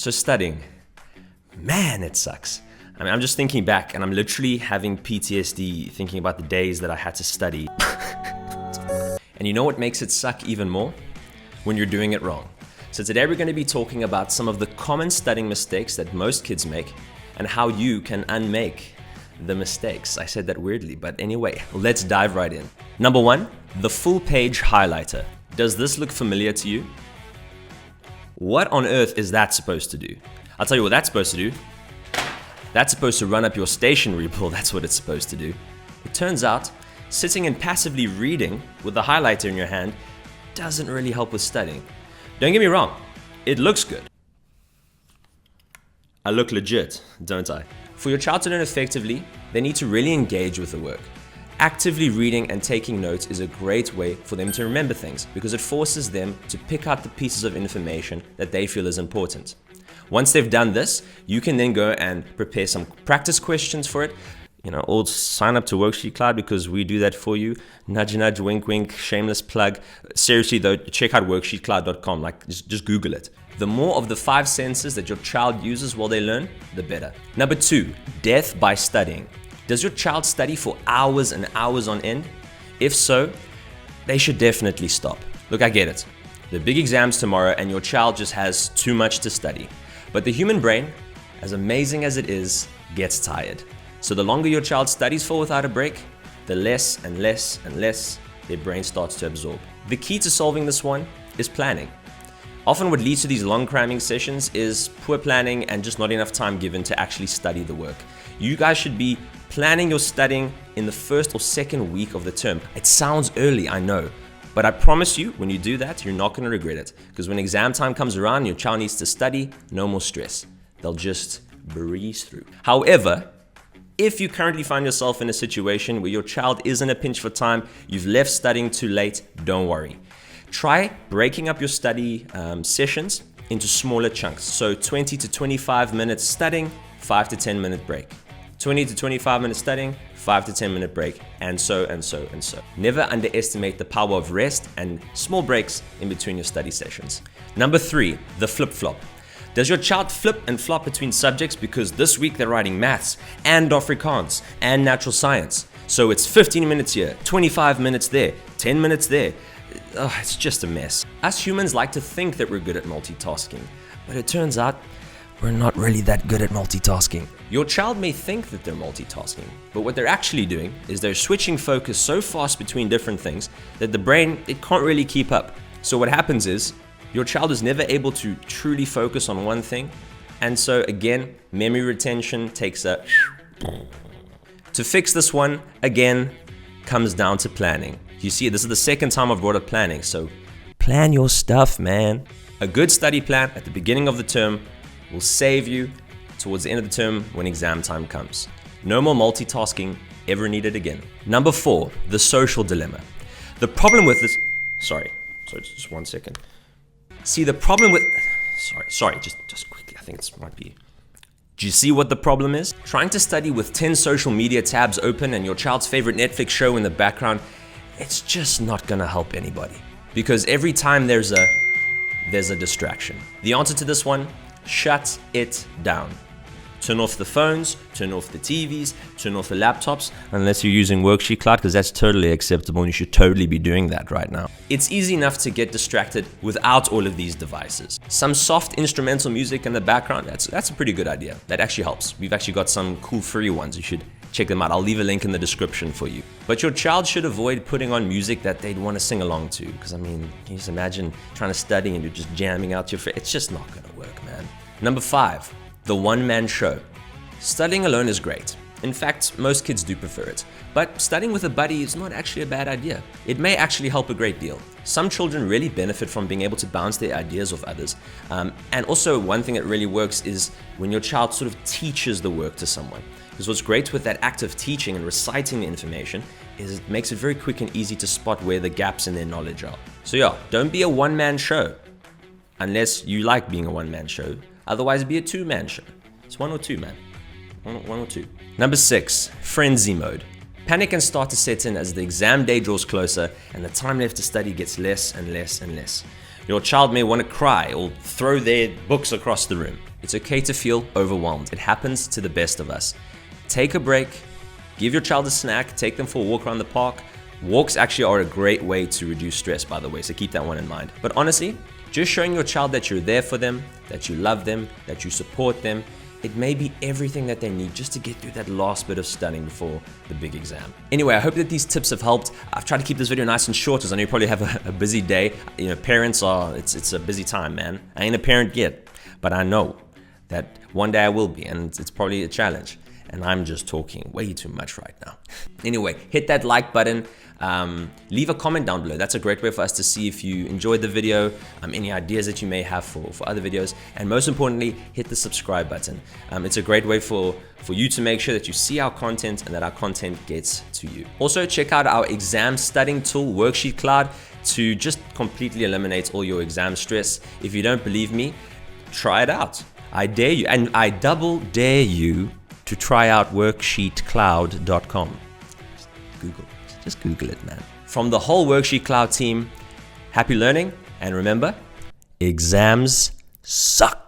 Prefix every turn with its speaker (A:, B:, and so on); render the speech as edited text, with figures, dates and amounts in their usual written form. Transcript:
A: So studying, man, it sucks. I mean, I'm just thinking back and I'm literally having PTSD thinking about the days that I had to study. And you know what makes it suck even more? When you're doing it wrong. So today we're going to be talking about some of the common studying mistakes that most kids make and how you can unmake the mistakes. I said that weirdly, but anyway, let's dive right in. Number one, the full page highlighter. Does this look familiar to you? What on earth is that supposed to do? I'll tell you what that's supposed to do. That's supposed to run up your stationery pool. That's what it's supposed to do. It turns out, sitting and passively reading with the highlighter in your hand doesn't really help with studying. Don't get me wrong, it looks good. I look legit, don't I? For your child to learn effectively, they need to really engage with the work. Actively reading and taking notes is a great way for them to remember things because it forces them to pick out the pieces of information that they feel is important. Once they've done this, you can then go and prepare some practice questions for it. Or sign up to WorksheetCloud because we do that for you. Nudge, nudge, wink, wink, shameless plug. Seriously though, check out WorksheetCloud.com, just Google it. The more of the 5 senses that your child uses while they learn, the better. Number 2, death by studying. Does your child study for hours and hours on end? If so, they should definitely stop. Look, I get it. The big exam's tomorrow and your child just has too much to study. But the human brain, as amazing as it is, gets tired. So the longer your child studies for without a break, the less and less and less their brain starts to absorb. The key to solving this one is planning. Often what leads to these long cramming sessions is poor planning and just not enough time given to actually study the work. You guys should be planning your studying in the first or second week of the term. It sounds early, I know, but I promise you, when you do that, you're not going to regret it. Because when exam time comes around and your child needs to study, no more stress. They'll just breeze through. However, if you currently find yourself in a situation where your child is in a pinch for time, you've left studying too late, don't worry. Try breaking up your study sessions into smaller chunks. So 20 to 25 minutes studying, 5 to 10 minute break. 20 to 25 minutes studying, 5 to 10 minute break, and so and so and so. Never underestimate the power of rest and small breaks in between your study sessions. Number 3, the flip-flop. Does your child flip and flop between subjects because this week they're writing maths and Afrikaans and natural science? So it's 15 minutes here, 25 minutes there, 10 minutes there. It's just a mess. Us humans like to think that we're good at multitasking, but it turns out we're not really that good at multitasking. Your child may think that they're multitasking, but what they're actually doing is they're switching focus so fast between different things that the brain, it can't really keep up. So what happens is, your child is never able to truly focus on one thing. And so again, memory retention takes a... To fix this one, again, comes down to planning. You see, this is the second time I've brought up planning. So plan your stuff, man. A good study plan at the beginning of the term will save you towards the end of the term when exam time comes. No more multitasking ever needed again. Number 4, the social dilemma. The problem with this... Sorry, just 1 second. See, the problem with... Sorry, just quickly, I think this might be... Do you see what the problem is? Trying to study with 10 social media tabs open and your child's favorite Netflix show in the background, it's just not gonna help anybody. Because every time there's a distraction. The answer to this one, shut it down. Turn off the phones, turn off the TVs, turn off the laptops, unless you're using WorksheetCloud, because that's totally acceptable and you should totally be doing that right now. It's easy enough to get distracted without all of these devices. Some soft instrumental music in the background, that's a pretty good idea. That actually helps. We've actually got some cool free ones. You should check them out. I'll leave a link in the description for you. But your child should avoid putting on music that they'd want to sing along to, because I mean, can you just imagine trying to study and you're just jamming out your It's just not gonna work, man. Number 5. The one-man show. Studying alone is great. In fact, most kids do prefer it. But studying with a buddy is not actually a bad idea. It may actually help a great deal. Some children really benefit from being able to bounce their ideas off others. And also one thing that really works is when your child sort of teaches the work to someone. Because what's great with that act of teaching and reciting the information is it makes it very quick and easy to spot where the gaps in their knowledge are. So yeah, don't be a one-man show. Unless you like being a one-man show. Otherwise, be a two-man show. It's 1 or 2, man. One or 2. Number 6, frenzy mode. Panic can start to set in as the exam day draws closer and the time left to study gets less and less and less. Your child may want to cry or throw their books across the room. It's okay to feel overwhelmed. It happens to the best of us. Take a break, give your child a snack, take them for a walk around the park. Walks actually are a great way to reduce stress, by the way, so keep that one in mind. But honestly, just showing your child that you're there for them, that you love them, that you support them, it may be everything that they need just to get through that last bit of studying before the big exam. Anyway, I hope that these tips have helped. I've tried to keep this video nice and short, as I know you probably have a busy day. You know, parents are, it's a busy time, man. I ain't a parent yet, but I know that one day I will be, and it's probably a challenge. And I'm just talking way too much right now. Anyway, hit that like button. Leave a comment down below. That's a great way for us to see if you enjoyed the video, any ideas that you may have for other videos. And most importantly, hit the subscribe button. It's a great way for you to make sure that you see our content and that our content gets to you. Also, check out our exam studying tool, WorksheetCloud, to just completely eliminate all your exam stress. If you don't believe me, try it out. I dare you, and I double dare you to try out WorksheetCloud.com. Just Google it, man. From the whole WorksheetCloud team, happy learning, and remember, exams suck.